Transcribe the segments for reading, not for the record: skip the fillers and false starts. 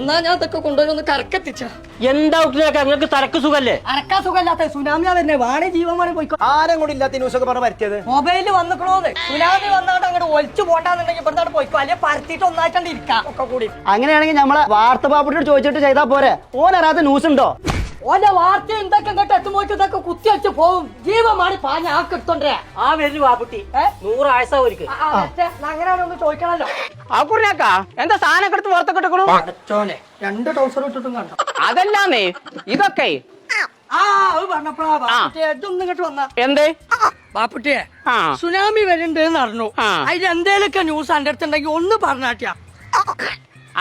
എന്നാ ഞാൻ അതൊക്കെ കൊണ്ടുവന്ന് കറക്കെത്തിച്ച. എന്താ നിങ്ങൾക്ക് തലക്ക് സുഖല്ലേ? അരക്കാൻ സുഖമില്ലാത്ത സുനാമിയാ തന്നെ വാണി ജീവന്മാരെ പോയിക്കോ. ആരും കൂടി ഇല്ലാത്ത ന്യൂസ് ഒക്കെ പറഞ്ഞ് പറ്റിയത് മൊബൈലിൽ വന്നിക്കണോന്ന്. സുനാമി വന്നാണ്ട് അങ്ങോട്ട് ഒളിച്ചു പോണ്ടാന്നുണ്ടെങ്കിൽ ഇവിടുന്ന് പോയിക്കോ, അല്ലെങ്കിൽ പരത്തിയിട്ട് ഒന്നായിട്ടാണ്ട് ഇരിക്കാം ഒക്കെ കൂടി. അങ്ങനെയാണെങ്കിൽ നമ്മളെ വാർത്ത പാപ്പിട്ടോട് ചോദിച്ചിട്ട് ചെയ്താ പോരെ? ഓനറിയാത്ത ന്യൂസ് ഉണ്ടോ? ഓന്റെ വാർത്ത എന്തൊക്കെ ഇങ്ങോട്ട് എത്തുമ്പോഴേക്കും ഇതൊക്കെ കുത്തി വെച്ച് പോവും. ജീവമാണ് പാഞ്ഞ ആക്കെടുത്തോണ്ടേ. ആ വരൂ ബാബുട്ടി 100 ആയസ ഒരിക്കൽ അങ്ങനെയാണ് ഒന്ന് ചോദിക്കണല്ലോ. ആ കുറിനാക്കാ എന്താ സാധനം എടുത്ത് പുറത്തൊക്കെ എടുക്കണു? അടച്ചോനെ 2 ട്രൗസർ ഇട്ടിട്ടും കണ്ടോ? അതല്ലാന്നേ ഇതൊക്കെ അത് പറഞ്ഞപ്പോഴാ ഇതൊന്നും ഇങ്ങോട്ട് വന്ന എന്തേ ബാപ്പുട്ടിയെ സുനാമി വരുന്നുണ്ട് അറിഞ്ഞു. അതിൽ എന്തേലൊക്കെ ന്യൂസ് എന്റെ അടുത്തുണ്ടെങ്കിൽ ഒന്ന് പറഞ്ഞാട്ടിയാ.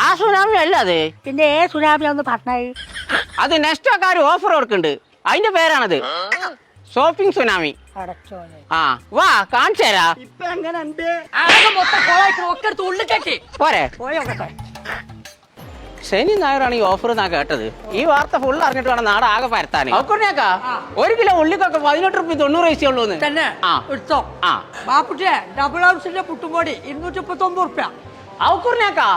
ആ സുനാമി അല്ല അത്. പിന്നെ സുനാമി ഒന്ന് പറഞ്ഞേ. അത് നെക്സ്റ്റോക്കാര് ഓഫർ കൊടുക്കുന്നുണ്ട്, അതിന്റെ പേരാണത് ഷോപ്പിംഗ് സുനാമി. അടച്ചോനെ ആ വാ കാണിച്ചു തരാ. ഇപ്പൊ എങ്ങനെ ഉണ്ട്? ആകെ മൊത്തം കോളായിക്കണ ഒക്കെ എടുത്ത് ഉള്ളിലേക്കി പോരെ. പോയോട്ടെ. ശനി ഞായറാണ് ഈ ഓഫർ എന്നാ കേട്ടത്. ഈ വാർത്ത ഫുൾ അറിഞ്ഞിട്ട് വേണം നാട് ആകെ പരത്താൻ. അക്കുറിനാക്കാ 1 കിലോ ഉള്ളിക്കൊക്കെ 18 രൂപ 90 പൈസ ഉള്ളൂന്ന് തന്നെ എടുത്തോ. ആ ബാപ്പുട്ടിയെ ഡബിൾ ഹൗസിന്റെ പുട്ടുംപൊടി 239 റുപ്യ. ഔക്കുറിനാക്കാ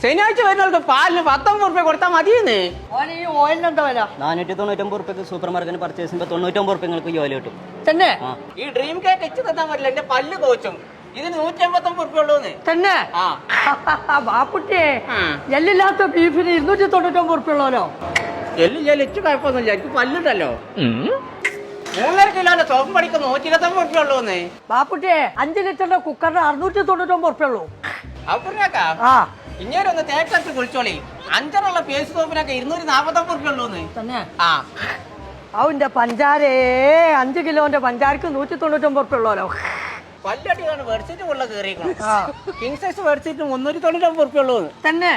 ശനിയാഴ്ച വരുന്നവർക്ക് പാലിന് 19 രൂപ കൊടുത്താൽ മതിയെന്ന്. ഓന് ഈ ഓയിലിന് എന്താ വില? 499 റുപ്യക്ക് സൂപ്പർ മാർക്കറ്റിന് പർച്ചേസ് ചെയ്യുമ്പോൾ 99 റുപ്യ നിങ്ങൾക്ക് ഈ ഓയിൽ കിട്ടും. തന്നെ ഈ ഡ്രീം കേക്ക് എച്ച് തന്നാൻ പറ്റില്ല, എന്റെ പല്ല് കോച്ചും. ഇതിന് 189 രൂപ ഉള്ളൂന്ന്. തന്നെ ബാപ്പുട്ടിയെ എല്ലില്ലാത്ത ബീഫിന് 299 റുപ്യ ഉള്ളല്ലോ. എച്ച് കുഴപ്പമൊന്നുമില്ല, എനിക്ക് പല്ലുണ്ടല്ലോ. 3.5 കിലോന്റെ സോപ്പ് പണിക്ക് 129 രൂപ ഉള്ളൂന്ന്. ബാപ്പുട്ടിയെ 5 ലിറ്ററിന്റെ കുക്കറിന് 699 റുപ്യ ഉള്ളൂ. ഔക്കുറിനാക്കാ ഇങ്ങനെ ഒന്ന് തേക്കത്ത് കുളിച്ചോളി. 5 പേസ്റ്റ് സോപ്പിനൊക്കെ 249 രൂപ ഉള്ളൂന്ന്. തന്നെ ആ അവന്റെ പഞ്ചാരേ 5 കിലോന്റെ പഞ്ചാരക്ക് 199 റുപ്യ ഉള്ളല്ലോ. പല്ലടിയാണ് വെഡ്ഷീറ്റ് ഉള്ള കയറിയിരിക്കണം. കിങ് സൈസ് വെഡ്ഷീറ്റ് 399 രൂപ ഉള്ളൂ. തന്നെ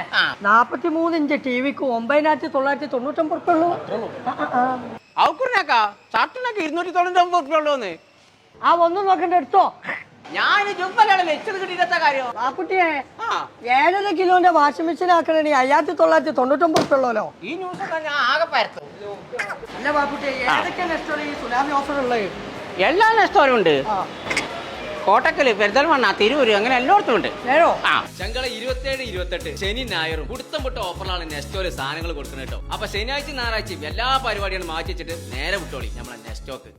43 ഇഞ്ച് ടിവിക്ക് 9999 റുപ്യ ഉള്ളൂ. ഔക്കുറിനാക്കാ ഷർട്ടിനൊക്കെ 299 രൂപ ഉള്ളൂന്ന്. ഒന്നും നോക്കണ്ട എടുത്തോ. ഞാൻ ജുമ്പലാണ് വെച്ചത് കിട്ടിയിട്ട കാര്യം. ബാപ്പുട്ടിയെ 7.5 കിലോന്റെ വാഷിംഗ് മെഷീൻ ആക്കണേ 5999 റുപ്യ ഉള്ളല്ലോ. ഈ ന്യൂസ് ഞാൻ ആകെ പരത്തും. അല്ല ബാപ്പുട്ടിയെ ഏതൊക്കെ നെസ്റ്റോറി ഈ സുനാമി ഓഫർ ഉള്ളത്? എല്ലാ നെസ്റ്റോറും ഉണ്ട്. കോട്ടക്കല്, പെരിന്തൽമണ്ണ, തിരൂര്, അങ്ങനെ എല്ലായിടത്തും ഉണ്ട്. ചങ്കള 27, 28 ശനി ഞായറും കുടുത്തം പൊട്ട ഓഫറിലാണ് നെസ്റ്റോല് സാധനങ്ങൾ കൊടുക്കുന്നത് കേട്ടോ. അപ്പൊ ശനിയാഴ്ച ഞായറാഴ്ചയും എല്ലാ പരിപാടികളും മാറ്റി വെച്ചിട്ട് നേരെ വിട്ടോളി നമ്മളെ നെസ്റ്റോക്ക്.